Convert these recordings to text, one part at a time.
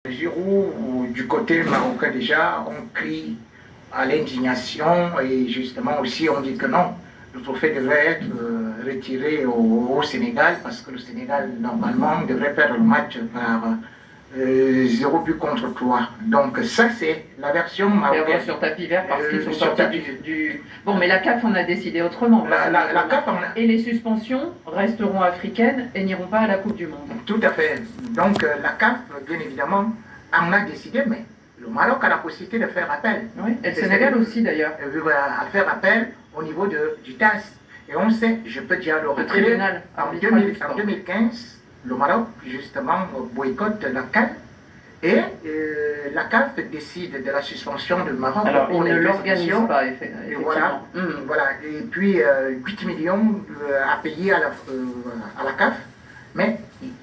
mesure où, du côté marocain déjà, on crie à l'indignation et justement aussi on dit que non, le trophée devrait être retiré au Sénégal parce que le Sénégal normalement devrait perdre le match par 0 but contre 3. Donc ça c'est la version marocaine. Sur tapis vert parce qu'ils sont sortis du... Bon, mais la CAF en a décidé autrement. La CAF Et les suspensions resteront africaines et n'iront pas à la Coupe du Monde. Tout à fait. Donc la CAF, bien évidemment, en a décidé, mais le Maroc a la possibilité de faire appel. Oui, et le Sénégal aussi d'ailleurs. À faire appel au niveau du TAS. Et on sait, je peux dire le retrait, en 2015, le Maroc, justement, boycotte la CAN et la CAF décide de la suspension du Maroc. Alors, on ne l'organise pas, effectivement. Voilà. Et puis, 8 millions à payer à la CAF. Mais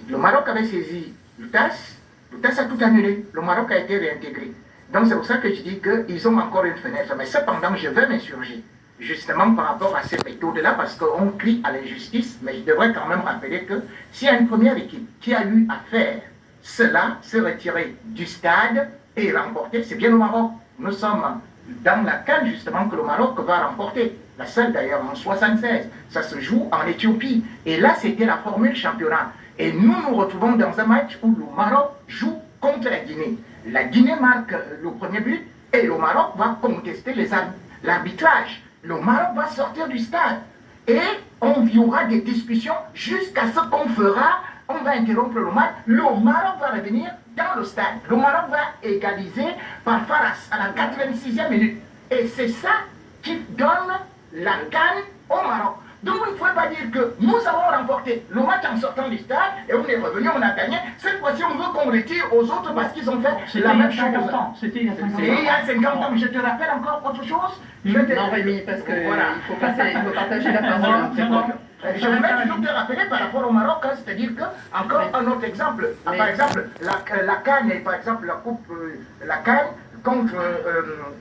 le Maroc avait saisi le TAS. Le TAS a tout annulé. Le Maroc a été réintégré. Donc, c'est pour ça que je dis qu'ils ont encore une fenêtre. Mais cependant, je veux m'insurger. Justement par rapport à ces méthodes-là, parce qu'on crie à l'injustice, mais je devrais quand même rappeler que s'il y a une première équipe qui a eu à faire cela, se retirer du stade et remporter, c'est bien le Maroc. Nous sommes dans la CAN justement que le Maroc va remporter. La seule d'ailleurs en 76. Ça se joue en Éthiopie. Et là, c'était la formule championnat. Et nous nous retrouvons dans un match où le Maroc joue contre la Guinée. La Guinée marque le premier but et le Maroc va contester l'arbitrage. Le Maroc va sortir du stade et on y aura des discussions jusqu'à ce qu'on fera, on va interrompre le match, le Maroc va revenir dans le stade. Le Maroc va égaliser par Faras à la 86e minute. Et c'est ça qui donne la CAN au Maroc. Donc il ne faut pas dire que nous avons remporté le match en sortant du stade et on est revenu, on a gagné. Cette fois-ci, on veut qu'on retire aux autres parce qu'ils ont fait la même chose. C'était il y a 50 ans. Et il y a 50 ans. Je te rappelle encore autre chose. Non, Rémi, parce qu'il faut partager la parole. Je voudrais toujours te rappeler par rapport au Maroc, hein, c'est-à-dire que, encore un autre exemple, par exemple, la CAN et par exemple la Coupe, la CAN contre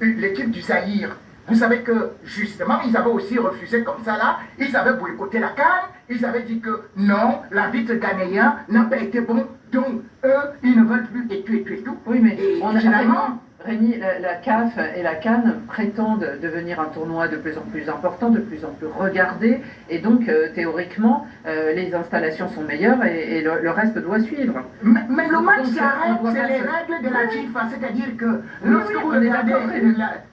l'équipe du Zaïre. Vous savez que, justement, ils avaient aussi refusé comme ça, là. Ils avaient boycotté la CAN. Ils avaient dit que non, l'arbitre ghanéen n'a pas été bon. Donc, eux, ils ne veulent plus et tout. Oui, mais finalement... Rémi, la CAF et la CAN prétendent devenir un tournoi de plus en plus important, de plus en plus regardé. Et donc, théoriquement, les installations sont meilleures et le reste doit suivre. Mais le match s'arrête, c'est les règles de la FIFA. C'est-à-dire que lorsque vous regardez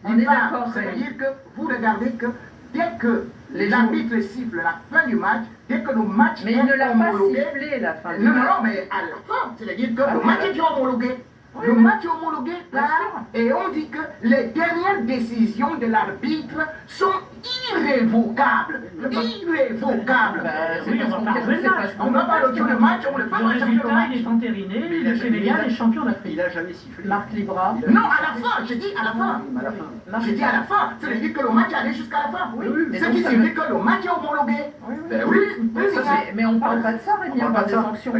on est d'accord, c'est-à-dire que vous regardez que dès que l'arbitre siffle la fin du match, dès que le match est homologué... Mais il ne l'a pas sifflé la fin du match. Non, mais à la fin, c'est-à-dire que le match est homologué. Le match est homologué par, et on dit que les dernières décisions de l'arbitre sont irrévocables. Irrévocables. On n'a pas le match, on ne peut pas changer le match. Il est entériné, le Sénégal est champion d'Afrique. Il n'a jamais sifflé. Marc Libra. Non, à la fin, j'ai dit à la fin. J'ai dit à la fin. C'est-à-dire que le match allait jusqu'à la fin. Ce qui signifie que le match est homologué. Mais on ne parle pas de ça, Rémi, on parle des sanctions.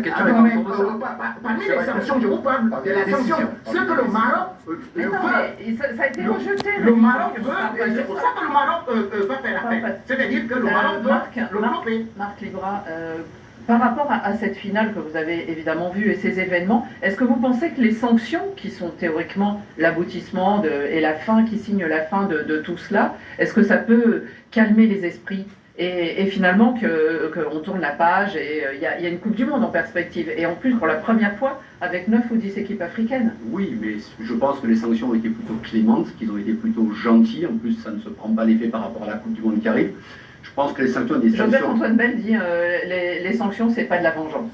Parmi les sanctions, je vous parle de la sanction. Ce que le Maroc ça a été rejeté. Le Maroc veut, c'est pour ça que le Maroc va faire appel. C'est-à-dire que le Maroc veut le tromper. Marc Libra, par rapport à cette finale que vous avez évidemment vue et ces événements, est-ce que vous pensez que les sanctions, qui sont théoriquement l'aboutissement et la fin, qui signent la fin de tout cela, est-ce que ça peut calmer les esprits et finalement qu'on tourne la page et il y a une Coupe du Monde en perspective et en plus pour la première fois avec 9 ou 10 équipes africaines. Oui, mais je pense que les sanctions ont été plutôt clémentes, qu'ils ont été plutôt gentils. En plus, ça ne se prend pas l'effet par rapport à la Coupe du Monde qui arrive. Je pense que les sanctions... Joseph-Antoine Bell dit les sanctions, c'est pas de la vengeance.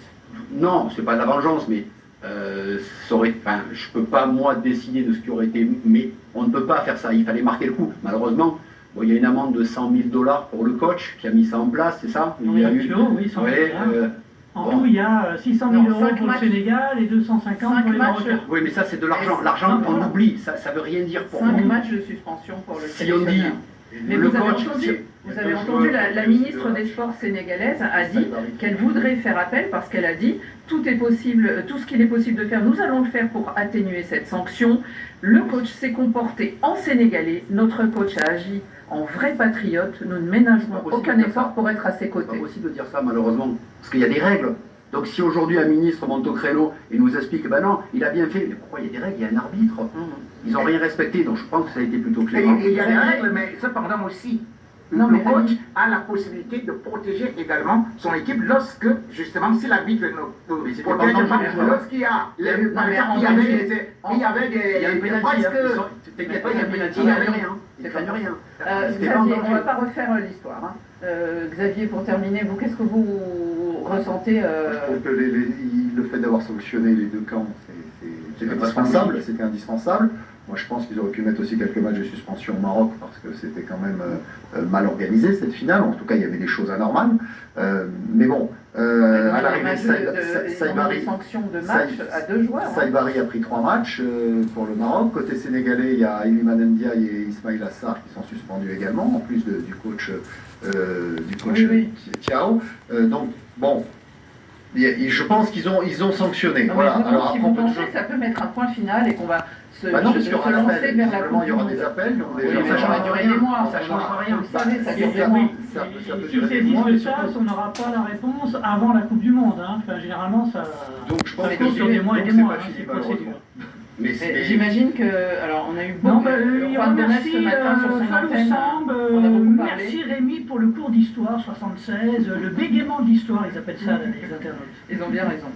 Non, c'est pas de la vengeance, mais je peux pas moi décider de ce qui aurait été... Mais on ne peut pas faire ça, il fallait marquer le coup. Malheureusement, bon, il y a une amende de 100 000 $ pour le coach qui a mis ça en place, c'est ça? Oui, 100 000 $. En tout, il y a 600 000 € pour le Sénégal et 250 pour les Marocains. Oui, mais ça, c'est de l'argent. L'argent, on oublie. Ça ne veut rien dire pour nous. 5 matchs de suspension pour le sélectionneur. Si on dit... Mais vous avez entendu la ministre des Sports sénégalaise a dit qu'elle voudrait faire appel parce qu'elle a dit tout est possible, tout ce qu'il est possible de faire, nous allons le faire pour atténuer cette sanction. Le coach s'est comporté en sénégalais, notre coach a agi en vrai patriote, nous ne ménagerons aucun effort pour être à ses côtés. C'est pas possible de dire ça malheureusement, parce qu'il y a des règles. Donc si aujourd'hui un ministre monte au créneau et nous explique, ben non, il a bien fait, mais pourquoi il y a des règles, il y a un arbitre, ils n'ont rien respecté, donc je pense que ça a été plutôt clair. Il y a des règles, mais cependant aussi, le coach a la possibilité de protéger également son équipe lorsque, justement, si l'arbitre ne protège pas, lorsqu'il y a, par exemple, il y avait des pénalty, il n'y avait rien. Xavier, on ne va pas refaire l'histoire. Xavier, pour terminer, vous, qu'est-ce que vous ressentez Je trouve que le fait d'avoir sanctionné les deux camps, c'est indispensable. C'était indispensable. Moi, je pense qu'ils auraient pu mettre aussi quelques matchs de suspension au Maroc parce que c'était quand même mal organisé cette finale. En tout cas, il y avait des choses anormales. Mais bon, à l'arrivée, Saibari, sanctions de match à 2 joueurs. Saibari a pris 3 matchs pour le Maroc. Côté sénégalais, il y a Iliman Ndiaye et Ismail Assar qui sont suspendus également, en plus du coach Thiao. Donc, bon. Je pense qu'ils ont sanctionné. Non, voilà. Alors, si vous pensez que ça peut mettre un point final et qu'on va se lancer vers la Coupe il y aura des appels. Ça va durer des mois. Ça ne change rien. Vous savez, ça dure des mois. Sur ces 10 de chasse, on n'aura pas la réponse avant la Coupe du Monde. Enfin, généralement, ça. Donc je pense que sur des mois et des mois, c'est procédure. Mais j'imagine que, alors on a eu beaucoup de merci ce matin sur son antenne, on a beaucoup parlé. Merci Rémi pour le cours d'histoire 76, le bégaiement d'histoire, ils appellent ça les internautes. Ils ont bien raison.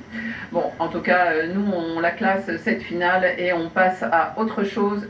Bon, en tout cas, nous on la classe cette finale et on passe à autre chose.